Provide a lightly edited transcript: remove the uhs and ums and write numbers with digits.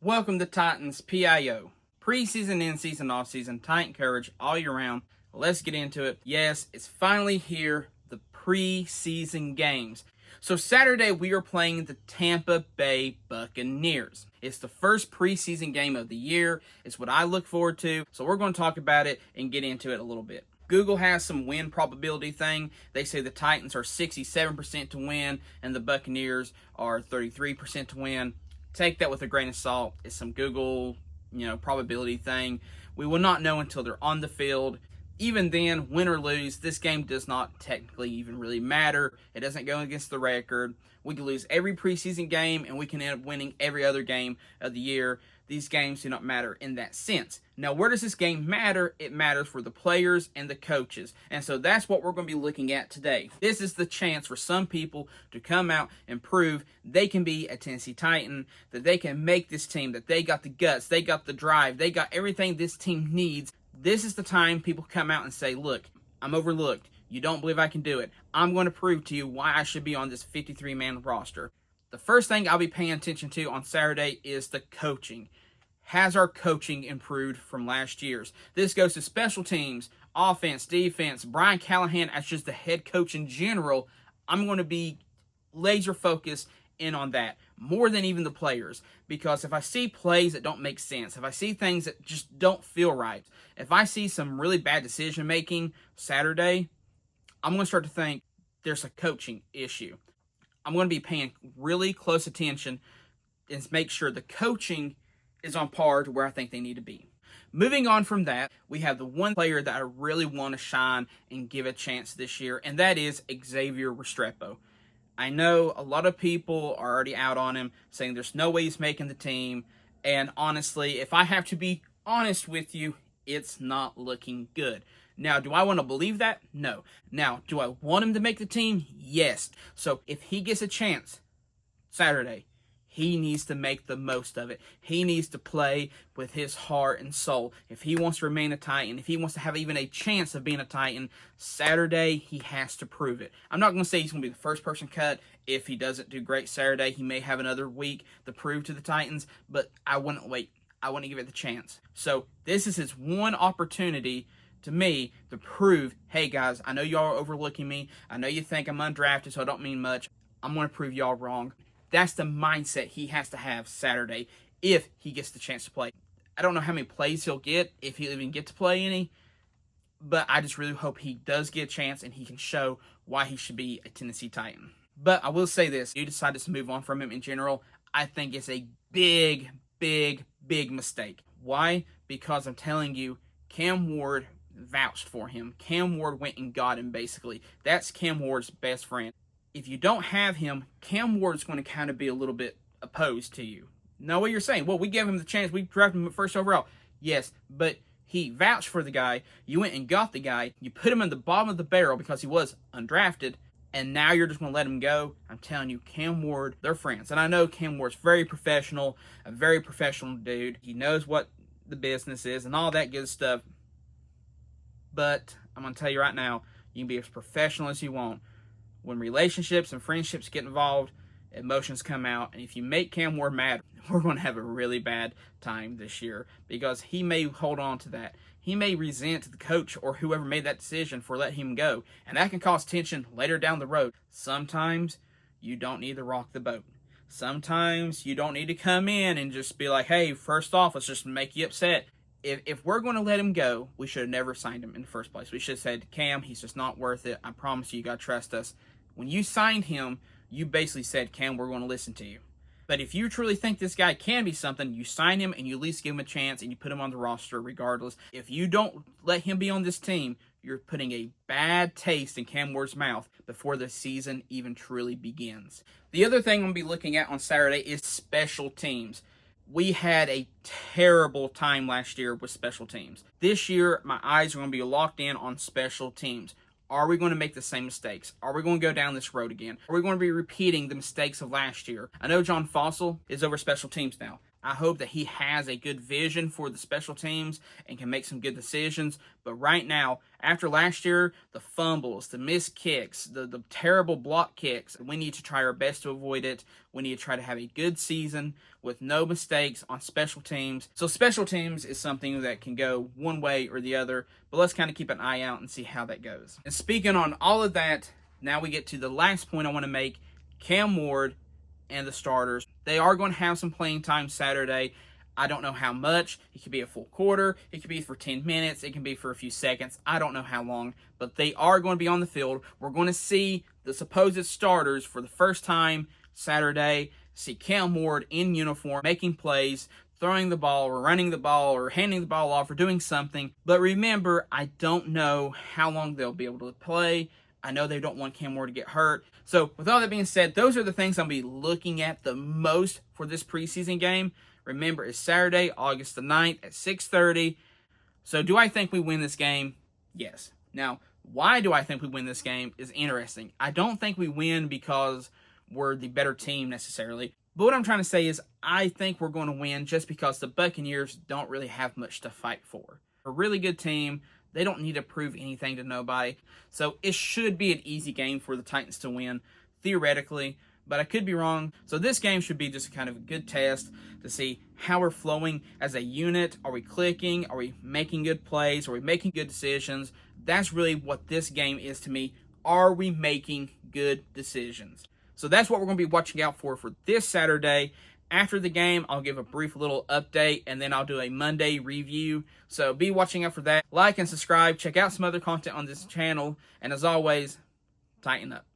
Welcome to Titans PIO. Preseason, in-season, off-season, Titan coverage all year round. Let's get into it. Yes, it's finally here, the preseason games. So Saturday we are playing the Tampa Bay Buccaneers. It's the first preseason game of the year. It's what I look forward to. So we're going to talk about it and get into it a little bit. Google has some win probability thing. They say the Titans are 67% to win and the Buccaneers are 33% to win. Take that with a grain of salt. It's some Google, probability thing. We will not know until they're on the field. Even then, win or lose, this game does not technically even really matter. It doesn't go against the record. We can lose every preseason game, and we can end up winning every other game of the year. These games do not matter in that sense. Now, where does this game matter? It matters for the players and the coaches. And so that's what we're going to be looking at today. This is the chance for some people to come out and prove they can be a Tennessee Titan, that they can make this team, that they got the guts, they got the drive, they got everything this team needs. This is the time people come out and say, look, I'm overlooked. You don't believe I can do it. I'm going to prove to you why I should be on this 53-man roster. The first thing I'll be paying attention to on Saturday is the coaching. Has our coaching improved from last year's? This goes to special teams, offense, defense, Brian Callahan as just the head coach in general. I'm going to be laser focused in on that more than even the players, because if I see plays that don't make sense, if I see things that just don't feel right, if I see some really bad decision making Saturday, I'm going to start to think there's a coaching issue. I'm going to be paying really close attention and make sure the coaching is on par to where I think they need to be. Moving on from that, we have the one player that I really want to shine and give a chance this year, and that is Xavier Restrepo. I know a lot of people are already out on him, saying there's no way he's making the team, and honestly, if I have to be honest with you, it's not looking good. Now, do I want to believe that? No. Now, do I want him to make the team? Yes. So if he gets a chance Saturday, he needs to make the most of it. He needs to play with his heart and soul. If he wants to remain a Titan, if he wants to have even a chance of being a Titan, Saturday he has to prove it. I'm not going to say he's going to be the first person cut. If he doesn't do great Saturday, he may have another week to prove to the Titans, but I wouldn't wait. I want to give it the chance. So this is his one opportunity to me to prove, hey guys, I know y'all are overlooking me. I know you think I'm undrafted, so I don't mean much. I'm going to prove y'all wrong. That's the mindset he has to have Saturday if he gets the chance to play. I don't know how many plays he'll get, if he'll even get to play any, but I just really hope he does get a chance and he can show why he should be a Tennessee Titan. But I will say this, you decided to move on from him in general, I think it's a big mistake. Why? Because I'm telling you, Cam Ward vouched for him. Cam Ward went and got him, basically. That's Cam Ward's best friend. If you don't have him, Cam Ward's going to kind of be a little bit opposed to you. Know what you're saying? Well, we gave him the chance. We drafted him first overall. Yes, but he vouched for the guy. You went and got the guy. You put him in the bottom of the barrel because he was undrafted, and now you're just going to let him go. I'm telling you, Cam Ward, they're friends. And I know Cam Ward's very professional, a very professional dude. He knows what the business is and all that good stuff. But I'm going to tell you right now, you can be as professional as you want. When relationships and friendships get involved, emotions come out. And if you make Cam Ward mad, we're going to have a really bad time this year because he may hold on to that. He may resent the coach or whoever made that decision for letting him go. And that can cause tension later down the road. Sometimes you don't need to rock the boat. Sometimes you don't need to come in and just be like, hey, first off, let's just make you upset. If we're going to let him go, we should have never signed him in the first place. We should have said, Cam, he's just not worth it. I promise you, you got to trust us. When you signed him, you basically said, Cam, we're going to listen to you. But if you truly think this guy can be something, you sign him and you at least give him a chance and you put him on the roster regardless. If you don't let him be on this team, you're putting a bad taste in Cam Ward's mouth before the season even truly begins. The other thing I'm going to be looking at on Saturday is special teams. We had a terrible time last year with special teams. This year, my eyes are going to be locked in on special teams. Are we going to make the same mistakes? Are we going to go down this road again? Are we going to be repeating the mistakes of last year? I know John Fossil is over special teams now. I hope that he has a good vision for the special teams and can make some good decisions. But right now, after last year, the fumbles, the missed kicks, the terrible block kicks, we need to try our best to avoid it. We need to try to have a good season with no mistakes on special teams. So special teams is something that can go one way or the other, but let's kind of keep an eye out and see how that goes. And speaking on all of that, now we get to the last point I want to make. Cam Ward and the starters, they are going to have some playing time Saturday. I don't know how much. It could be a full quarter. It could be for 10 minutes. It can be for a few seconds. I don't know how long, but they are going to be on the field. We're going to see the supposed starters for the first time Saturday. See Cam Ward in uniform, making plays, throwing the ball, or running the ball, or handing the ball off, or doing something. But remember, I don't know how long they'll be able to play. I know they don't want Cam Ward to get hurt. So with all that being said, those are the things I'll be looking at the most for this preseason game. Remember, it's Saturday, August the 9th at 6:30. So do I think we win this game? Yes. Now, why do I think we win this game is interesting. I don't think we win because we're the better team necessarily. But what I'm trying to say is I think we're going to win just because the Buccaneers don't really have much to fight for. A really good team. They don't need to prove anything to nobody. So it should be an easy game for the Titans to win, theoretically. But I could be wrong. So this game should be just kind of a good test to see how we're flowing as a unit. Are we clicking? Are we making good plays? Are we making good decisions? That's really what this game is to me. Are we making good decisions? So that's what we're going to be watching out for this Saturday. After the game, I'll give a brief little update, and then I'll do a Monday review. So be watching out for that. Like and subscribe. Check out some other content on this channel. And as always, tighten up.